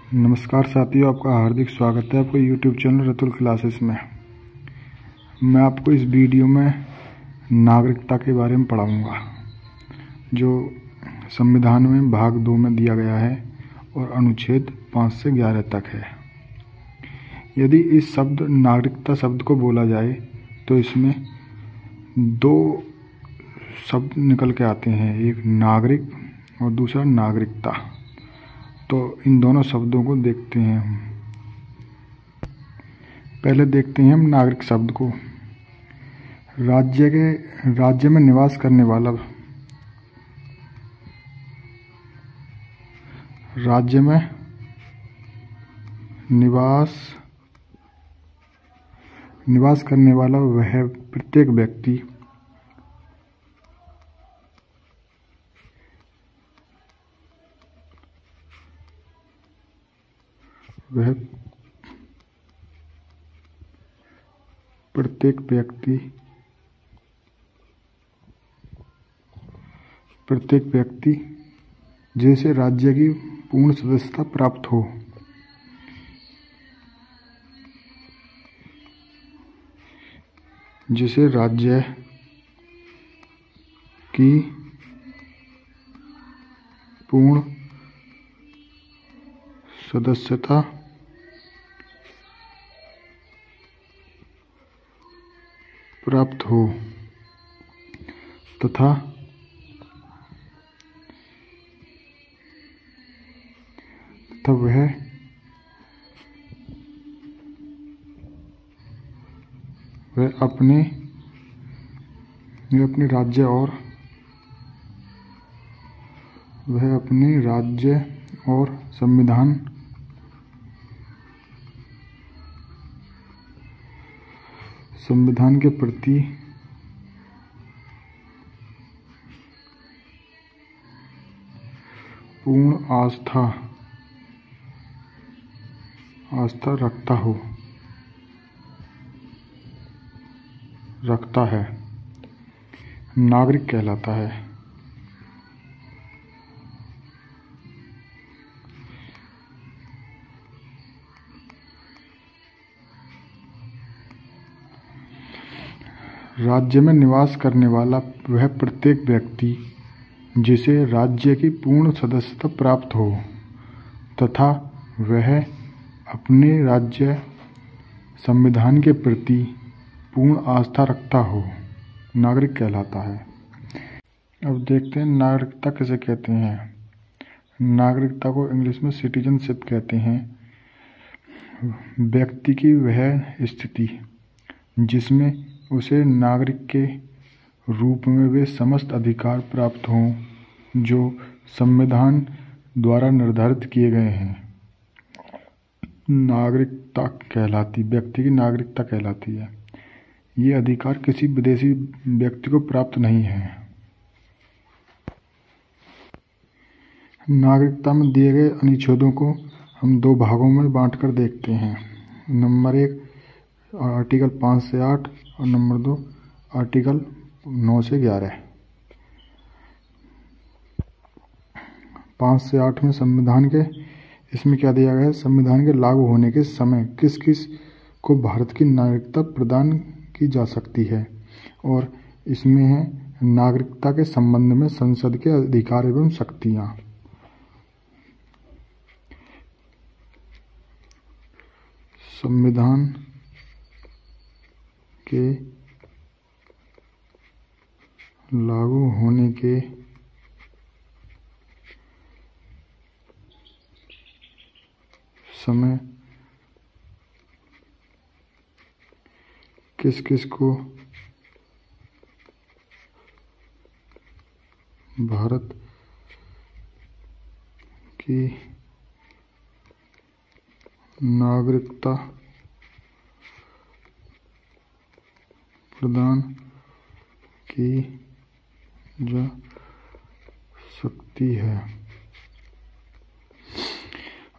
नमस्कार साथियों, आपका हार्दिक स्वागत है आपको यूट्यूब चैनल रतुल क्लासेस में। मैं आपको इस वीडियो में नागरिकता के बारे में पढ़ाऊंगा, जो संविधान में भाग 2 में दिया गया है और अनुच्छेद 5 से 11 तक है। यदि इस शब्द नागरिकता शब्द को बोला जाए तो इसमें 2 शब्द निकल के आते हैं, एक नागरिक और दूसरा नागरिकता। तो इन दोनों शब्दों को देखते हैं हम। पहले देखते हैं हम नागरिक शब्द को। राज्य में निवास करने वाला, राज्य में निवास करने वाला वह प्रत्येक व्यक्ति प्रत्येक व्यक्ति जिसे राज्य की पूर्ण सदस्यता प्राप्त हो, जिसे राज्य की पूर्ण सदस्यता प्राप्त हो तथा वह अपने राज्य और संविधान के प्रति पूर्ण आस्था रखता है, नागरिक कहलाता है। राज्य में निवास करने वाला वह प्रत्येक व्यक्ति जिसे राज्य की पूर्ण सदस्यता प्राप्त हो तथा वह अपने राज्य संविधान के प्रति पूर्ण आस्था रखता हो, नागरिक कहलाता है। अब देखते हैं नागरिकता किसे कहते हैं। नागरिकता को इंग्लिश में सिटीजनशिप कहते हैं। व्यक्ति की वह स्थिति जिसमें उसे नागरिक के रूप में वे समस्त अधिकार प्राप्त हों जो संविधान द्वारा निर्धारित किए गए हैं, नागरिकता कहलाती, व्यक्ति की नागरिकता कहलाती है। ये अधिकार किसी विदेशी व्यक्ति को प्राप्त नहीं है। नागरिकता में दिए गए अनुच्छेदों को हम 2 भागों में बांटकर देखते हैं। नंबर 1 आर्टिकल 5 से 8 और नंबर 2 आर्टिकल 9 से 11। 5 से 8 में संविधान के, इसमें क्या दिया गया है, संविधान के लागू होने के समय किस किस को भारत की नागरिकता प्रदान की जा सकती है, और इसमें है नागरिकता के संबंध में संसद के अधिकार एवं शक्तियां। संविधान के लागू होने के समय किस किस को भारत की नागरिकता प्रदान की जा सकती है।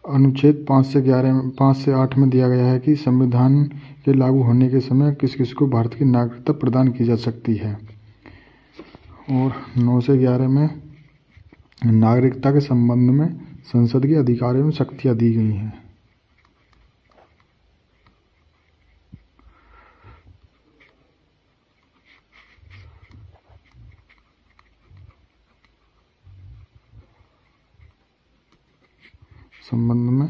अनुच्छेद 5 से 8 में दिया गया है कि संविधान के लागू होने के समय किस किस को भारत की नागरिकता प्रदान की जा सकती है, और 9 से 11 में नागरिकता के संबंध में संसद के अधिकार एवं शक्तियाँ दी गई हैं। संबंध में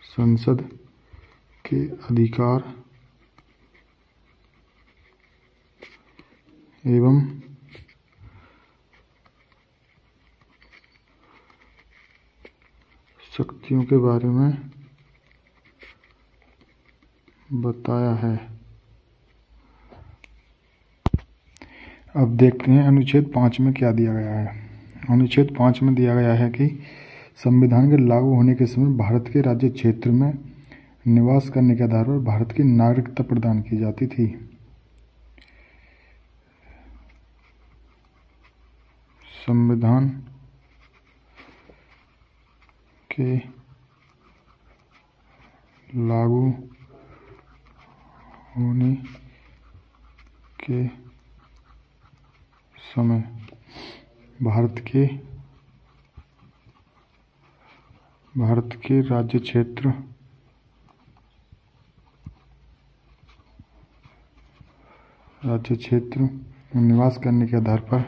संसद के अधिकार एवं शक्तियों के बारे में बताया है। अब देखते हैं अनुच्छेद 5 में क्या दिया गया है। अनुच्छेद 5 में दिया गया है कि संविधान के लागू होने के समय भारत के राज्य क्षेत्र में निवास करने के आधार पर भारत की नागरिकता प्रदान की जाती थी। संविधान के लागू होने के समय भारत के राज्य क्षेत्र में निवास करने के आधार पर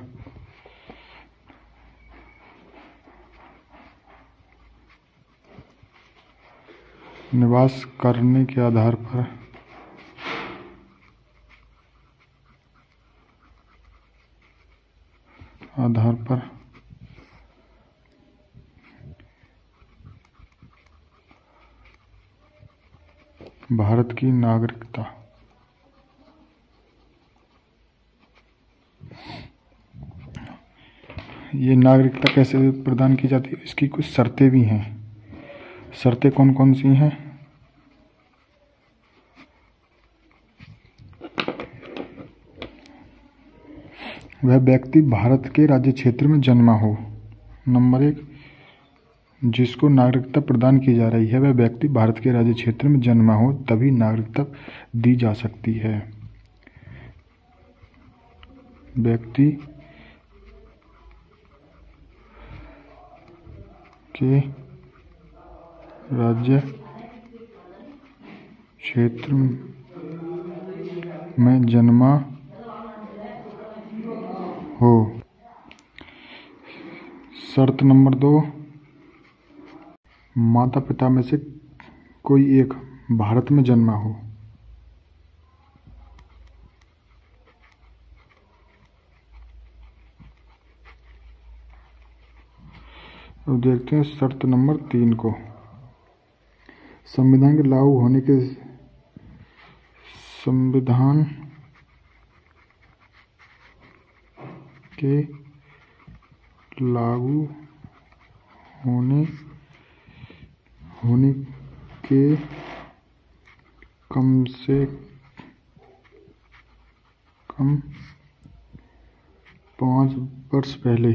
भारत की नागरिकता ये नागरिकता कैसे प्रदान की जाती है, इसकी कुछ शर्तें भी हैं। शर्तें कौन कौन सी हैं? वह व्यक्ति भारत के राज्य क्षेत्र में जन्मा हो। नंबर 1, जिसको नागरिकता प्रदान की जा रही है वह व्यक्ति भारत के राज्य क्षेत्र में जन्मा हो, तभी नागरिकता दी जा सकती है। व्यक्ति के राज्य क्षेत्र में जन्मा हो। शर्त नंबर 2, माता पिता में से कोई एक भारत में जन्मा हो। अब देखते हैं शर्त नंबर 3 को। संविधान के लागू होने के कम से कम 5 वर्ष पहले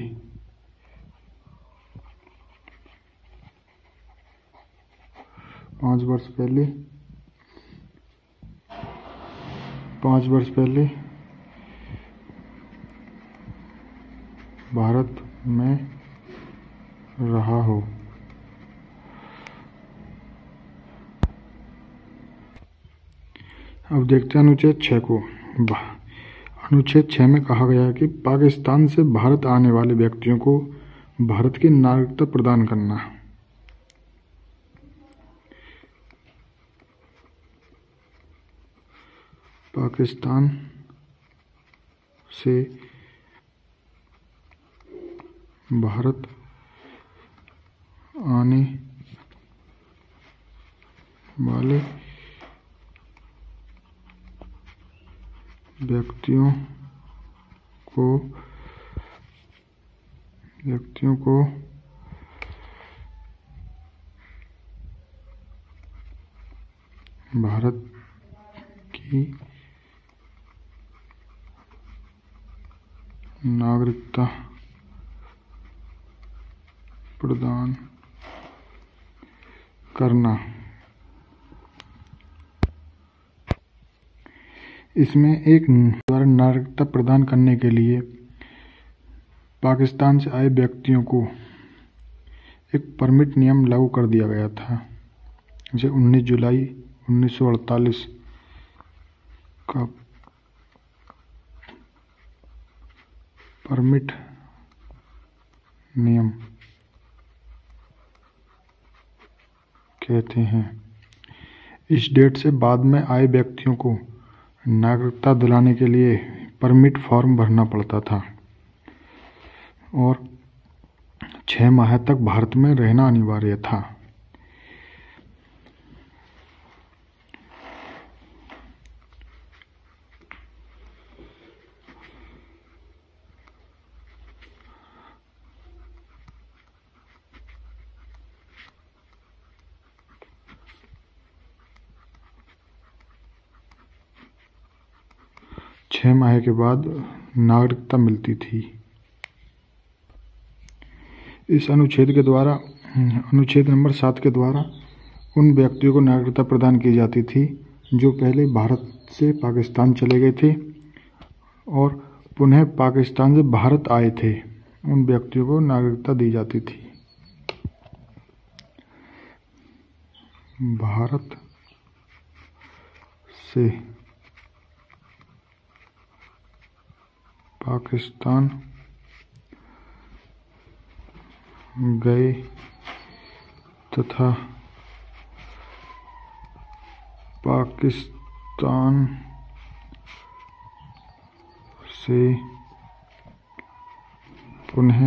भारत में रहा हो। अब देखते हैं अनुच्छेद 6 को। अनुच्छेद 6 में कहा गया है कि पाकिस्तान से भारत आने वाले व्यक्तियों को भारत की नागरिकता प्रदान करना। पाकिस्तान से भारत आने वाले व्यक्तियों को भारत की नागरिकता प्रदान करना। इसमें एक द्वारा नागरिकता प्रदान करने के लिए पाकिस्तान से आए व्यक्तियों को एक परमिट नियम लागू कर दिया गया था, जो 19 जुलाई 1948 का परमिट नियम कहते हैं। इस डेट से बाद में आए व्यक्तियों को नागरिकता दिलाने के लिए परमिट फॉर्म भरना पड़ता था और 6 माह तक भारत में रहना अनिवार्य था। छह माह के बाद नागरिकता मिलती थी। इस अनुच्छेद नंबर 7 के द्वारा उन व्यक्तियों को नागरिकता प्रदान की जाती थी जो पहले भारत से पाकिस्तान चले गए थे और पुनः पाकिस्तान से भारत आए थे। उन व्यक्तियों को नागरिकता दी जाती थी। भारत से पाकिस्तान गए तथा पाकिस्तान से पुनः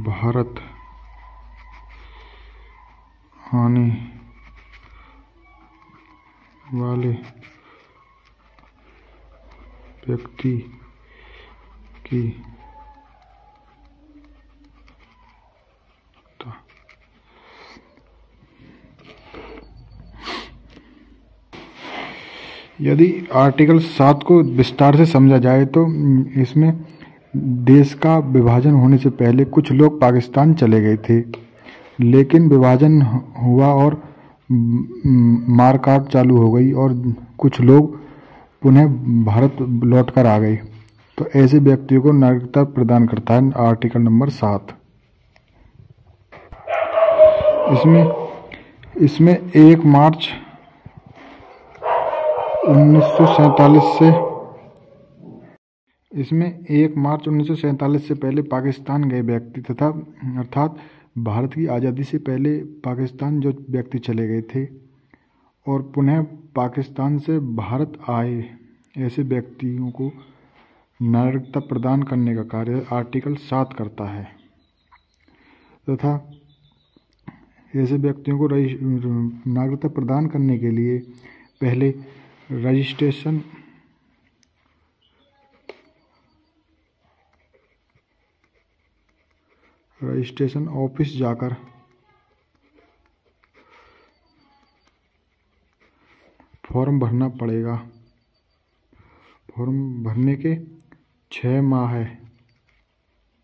भारत आने वाले व्यक्ति की यदि आर्टिकल 7 को विस्तार से समझा जाए तो इसमें देश का विभाजन होने से पहले कुछ लोग पाकिस्तान चले गए थे, लेकिन विभाजन हुआ और मारकाट चालू हो गई और कुछ लोग पुनः भारत लौटकर आ गए। तो ऐसे व्यक्तियों को नागरिकता प्रदान करता है आर्टिकल नंबर 7। इसमें 1 मार्च 1947 से पहले पाकिस्तान गए व्यक्ति तथा अर्थात भारत की आज़ादी से पहले पाकिस्तान जो व्यक्ति चले गए थे और पुनः पाकिस्तान से भारत आए, ऐसे व्यक्तियों को नागरिकता प्रदान करने का कार्य आर्टिकल 7 करता है तथा ऐसे व्यक्तियों को नागरिकता प्रदान करने के लिए पहले रजिस्ट्रेशन ऑफिस जाकर फॉर्म भरना पड़ेगा। फॉर्म भरने के 6 माह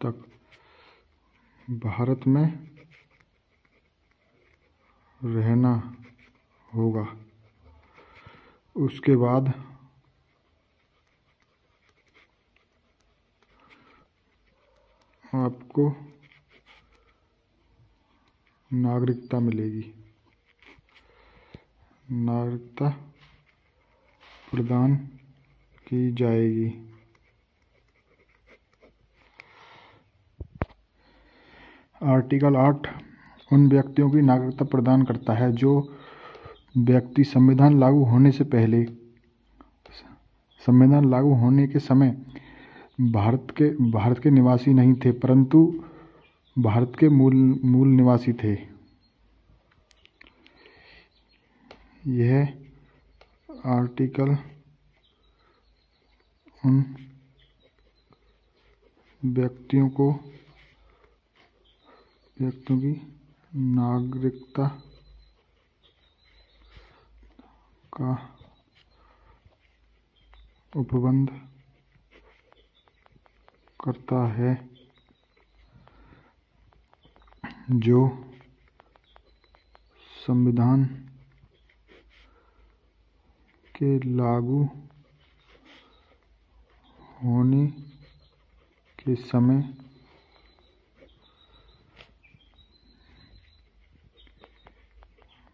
तक भारत में रहना होगा। उसके बाद आपको नागरिकता मिलेगी। नागरिकता प्रदान की जाएगी। आर्टिकल 8 उन व्यक्तियों की नागरिकता प्रदान करता है जो व्यक्ति संविधान लागू होने के समय भारत के निवासी नहीं थे, परंतु भारत के मूल निवासी थे। यह आर्टिकल उन व्यक्तियों की नागरिकता का उपबंध करता है जो संविधान के लागू होने के समय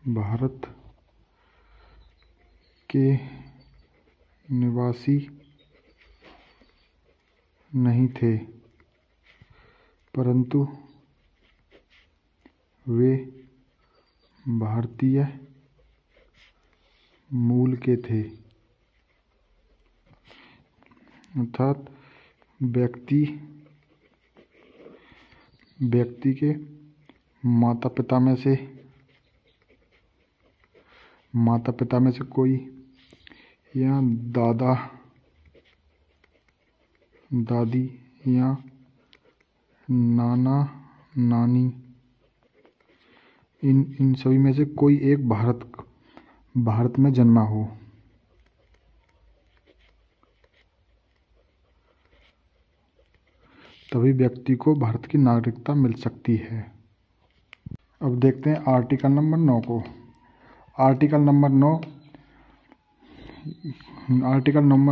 भारत के निवासी नहीं थे, परंतु वे भारतीय मूल के थे। अर्थात व्यक्ति के माता पिता में से कोई या दादा दादी या नाना नानी इन सभी में से कोई एक भारत में जन्मा हो। तभी व्यक्ति को भारत की नागरिकता मिल सकती है। अब देखते हैं आर्टिकल नंबर 9 को। आर्टिकल नंबर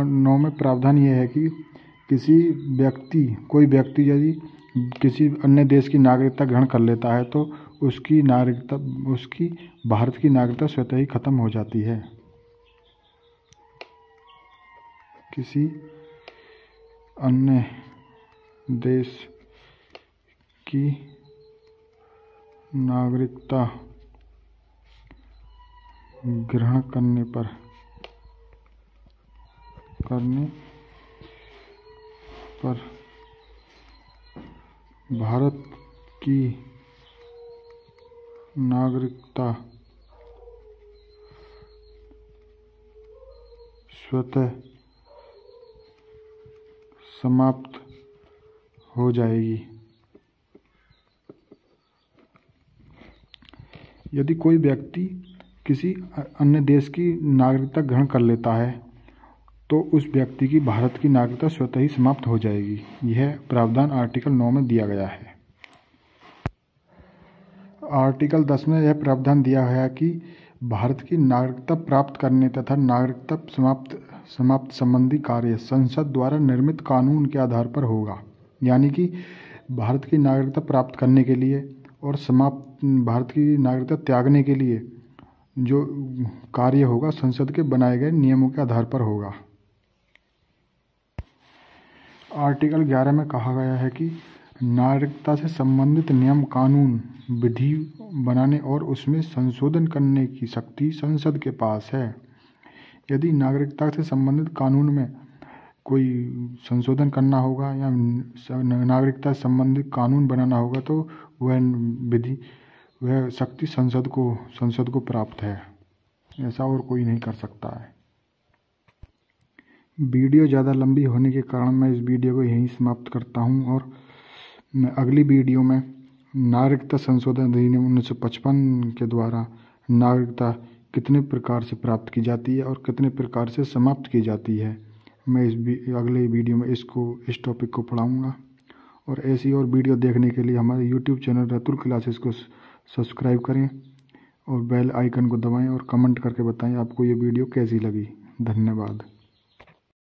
9 में प्रावधान यह है कि कोई व्यक्ति यदि किसी अन्य देश की नागरिकता ग्रहण कर लेता है तो उसकी भारत की नागरिकता स्वतः ही खत्म हो जाती है। किसी अन्य देश की नागरिकता ग्रहण करने पर भारत की नागरिकता स्वतः समाप्त हो जाएगी। यदि कोई व्यक्ति किसी अन्य देश की नागरिकता ग्रहण कर लेता है तो उस व्यक्ति की भारत की नागरिकता स्वतः ही समाप्त हो जाएगी। यह प्रावधान आर्टिकल 9 में दिया गया है। आर्टिकल 10 में यह प्रावधान दिया गया कि भारत की नागरिकता प्राप्त करने तथा नागरिकता समाप्त संबंधी कार्य संसद द्वारा निर्मित कानून के आधार पर होगा। यानी कि भारत की नागरिकता प्राप्त करने के लिए और भारत की नागरिकता त्यागने के लिए जो कार्य होगा संसद के बनाए गए नियमों के आधार पर होगा। आर्टिकल 11 में कहा गया है कि नागरिकता से संबंधित नियम कानून विधि बनाने और उसमें संशोधन करने की शक्ति संसद के पास है। यदि नागरिकता से संबंधित कानून में कोई संशोधन करना होगा या नागरिकता से संबंधित कानून बनाना होगा तो वह शक्ति संसद को प्राप्त है। ऐसा और कोई नहीं कर सकता है। वीडियो ज़्यादा लंबी होने के कारण मैं इस वीडियो को यहीं समाप्त करता हूं और मैं अगली वीडियो में नागरिकता संशोधन अधिनियम 1955 के द्वारा नागरिकता कितने प्रकार से प्राप्त की जाती है और कितने प्रकार से समाप्त की जाती है, मैं अगले वीडियो में इस टॉपिक को पढ़ाऊँगा। और ऐसी और वीडियो देखने के लिए हमारे यूट्यूब चैनल रतुल क्लासेस को सब्सक्राइब करें और बेल आइकन को दबाएं और कमेंट करके बताएं आपको ये वीडियो कैसी लगी। धन्यवाद।